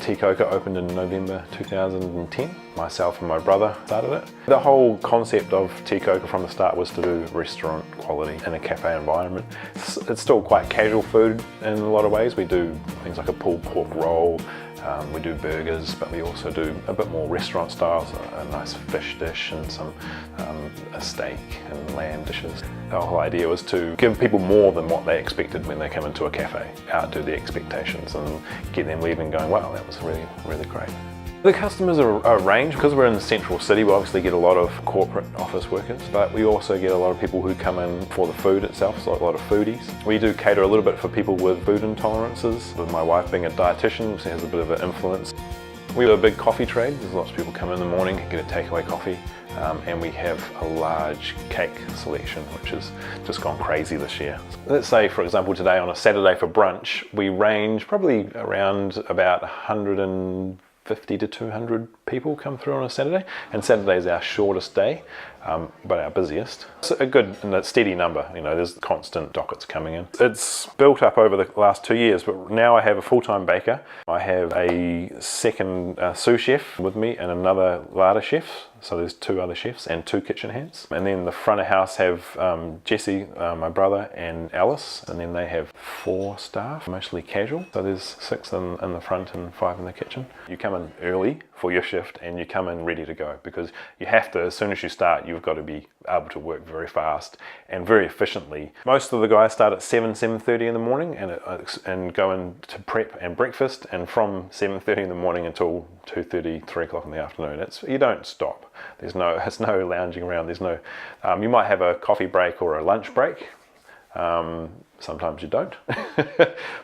Ti Kouka opened in November 2010. Myself and my brother started it. The whole concept of Ti Kouka from the start was to do restaurant quality in a cafe environment. It's still quite casual food in a lot of ways. We do things like a pulled pork roll, we do burgers, but we also do a bit more restaurant styles, a nice fish dish and a steak and lamb dishes. The whole idea was to give people more than what they expected when they come into a cafe, outdo the expectations and get them leaving going, wow, that was really, really great. The customers are a range. Because we're in the central city, we obviously get a lot of corporate office workers, but we also get a lot of people who come in for the food itself, so a lot of foodies. We do cater a little bit for people with food intolerances. With my wife being a dietitian, she has a bit of an influence. We have a big coffee trade. There's lots of people come in the morning and get a takeaway coffee, and we have a large cake selection, which has just gone crazy this year. Let's say, for example, today on a Saturday for brunch, we range probably around about 150 to 200 people come through on a Saturday, and Saturday is our shortest day, but our busiest. It's a good and a steady number, you know, there's constant dockets coming in. It's built up over the last 2 years, but now I have a full-time baker. I have a second sous chef with me and another larder chef, so there's 2 other chefs and 2 kitchen hands. And then the front of house have Jesse, my brother, and Alice, and then they have 4 staff, mostly casual. So there's 6 in the front and 5 in the kitchen. You come in early for your shift and you come in ready to go, because you have to, as soon as you start, you've got to be able to work very fast and very efficiently. Most of the guys start at 7:30 in the morning and go into prep and breakfast, and from 7:30 in the morning until 2:30, 3 o'clock in the afternoon. You don't stop. There's no lounging around. There's no, you might have a coffee break or a lunch break. Sometimes you don't,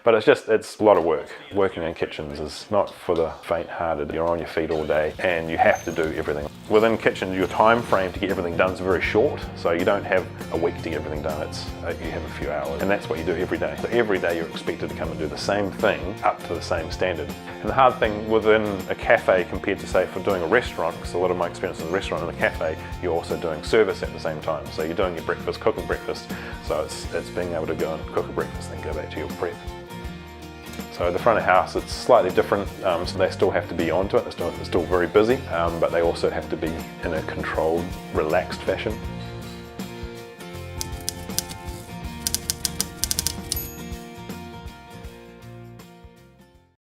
but it's a lot of work. Working in kitchens is not for the faint-hearted. You're on your feet all day and you have to do everything. Within kitchens, your time frame to get everything done is very short, so you don't have a week to get everything done. You have a few hours, and that's what you do every day. So every day you're expected to come and do the same thing up to the same standard. And the hard thing within a cafe compared to, say, for doing a restaurant, because a lot of my experience in a restaurant and a cafe, you're also doing service at the same time. So you're doing your breakfast, cooking breakfast, so it's being able to go and cook a breakfast and go back to your prep. So the front of house, it's slightly different, so they still have to be onto it, they're still very busy, but they also have to be in a controlled, relaxed fashion.